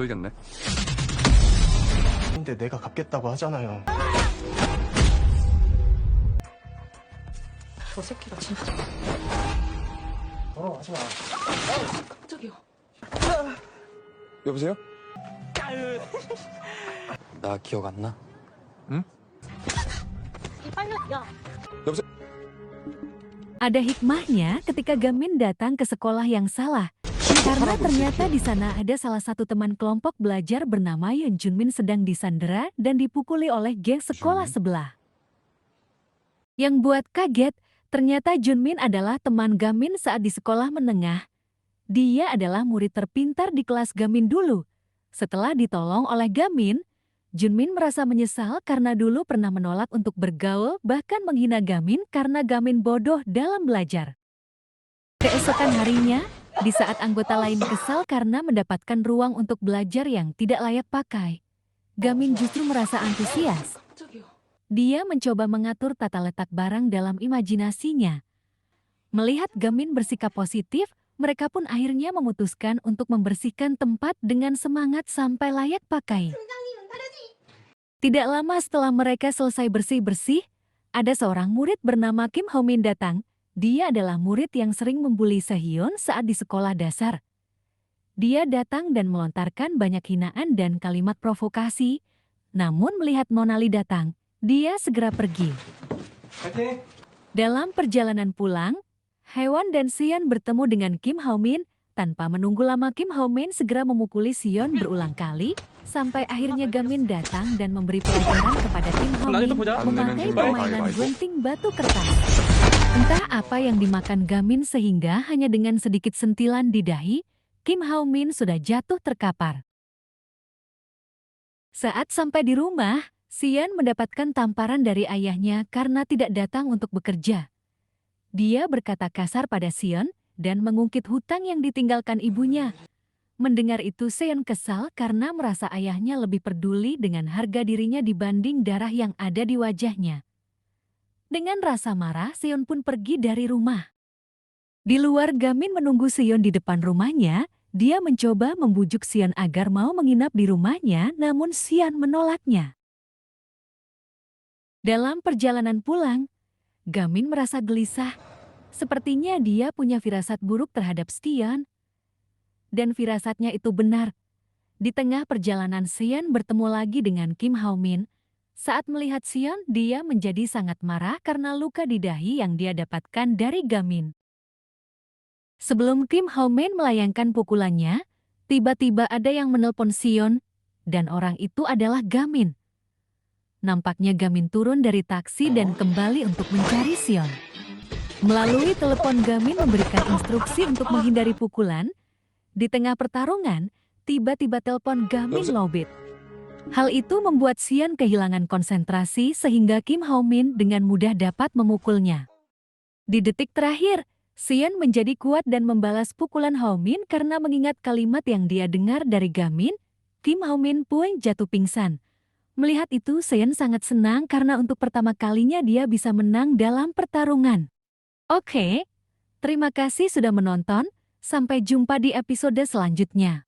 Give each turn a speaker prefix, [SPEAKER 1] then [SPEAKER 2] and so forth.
[SPEAKER 1] 또 이겼네.
[SPEAKER 2] 근데 내가 갚겠다고 하잖아요.
[SPEAKER 3] 저 새끼가 진짜.
[SPEAKER 2] 하지 마.
[SPEAKER 3] 깜짝이야.
[SPEAKER 1] 여보세요?
[SPEAKER 4] 나 기억 안 나?
[SPEAKER 1] 응?
[SPEAKER 3] 빨리 야.
[SPEAKER 1] 여보세요?
[SPEAKER 5] Ada hikmahnya ketika Gamin datang ke sekolah yang salah. Karena ternyata di sana ada salah satu teman kelompok belajar bernama Yeon Junmin sedang disandera dan dipukuli oleh geng sekolah sebelah. Yang buat kaget, ternyata Junmin adalah teman Gamin saat di sekolah menengah. Dia adalah murid terpintar di kelas Gamin dulu. Setelah ditolong oleh Gamin, Junmin merasa menyesal karena dulu pernah menolak untuk bergaul, bahkan menghina Gamin karena Gamin bodoh dalam belajar. Keesokan harinya, di saat anggota lain kesal karena mendapatkan ruang untuk belajar yang tidak layak pakai, Gamin justru merasa antusias.
[SPEAKER 3] 깜짝이야.
[SPEAKER 5] Dia mencoba mengatur tata letak barang dalam imajinasinya. Melihat Gamin bersikap positif, mereka pun akhirnya memutuskan untuk membersihkan tempat dengan semangat sampai layak pakai. Tidak lama setelah mereka selesai bersih-bersih, ada seorang murid bernama Kim Ho-min datang. Dia adalah murid yang sering membuli Sehyun saat di sekolah dasar. Dia datang dan melontarkan banyak hinaan dan kalimat provokasi. Namun melihat Nonali datang, dia segera pergi. Dalam perjalanan pulang, Haewon dan Seon bertemu dengan Kim Ho-min. Tanpa menunggu lama, Kim Ho-min segera memukuli Seon berulang kali, sampai akhirnya Gamin datang dan memberi pelajaran kepada Kim Ho-min memakai permainan gunting batu kertas. Entah apa yang dimakan Gamin sehingga hanya dengan sedikit sentilan di dahi, Kim Ho-min sudah jatuh terkapar. Saat sampai di rumah, Seon mendapatkan tamparan dari ayahnya karena tidak datang untuk bekerja. Dia berkata kasar pada Seon dan mengungkit hutang yang ditinggalkan ibunya. Mendengar itu Seon kesal karena merasa ayahnya lebih peduli dengan harga dirinya dibanding darah yang ada di wajahnya. Dengan rasa marah, Seon pun pergi dari rumah. Di luar, Gamin menunggu Seon di depan rumahnya. Dia mencoba membujuk Seon agar mau menginap di rumahnya, namun Seon menolaknya. Dalam perjalanan pulang, Gamin merasa gelisah. Sepertinya dia punya firasat buruk terhadap Seon. Dan firasatnya itu benar. Di tengah perjalanan Seon bertemu lagi dengan Kim Ho-min. Saat melihat Seon, dia menjadi sangat marah karena luka di dahi yang dia dapatkan dari Gamin. Sebelum Kim Ho-min melayangkan pukulannya, tiba-tiba ada yang menelpon Seon, dan orang itu adalah Gamin. Nampaknya Gamin turun dari taksi dan kembali untuk mencari Seon. Melalui telepon, Gamin memberikan instruksi untuk menghindari pukulan. Di tengah pertarungan, tiba-tiba telepon Gamin lowbat. Hal itu membuat Seon kehilangan konsentrasi sehingga Kim Ho-min dengan mudah dapat memukulnya. Di detik terakhir, Seon menjadi kuat dan membalas pukulan Ho-min karena mengingat kalimat yang dia dengar dari Gamin. Kim Ho-min pun jatuh pingsan. Melihat itu, Seon sangat senang karena untuk pertama kalinya dia bisa menang dalam pertarungan. Oke, terima kasih sudah menonton. Sampai jumpa di episode selanjutnya.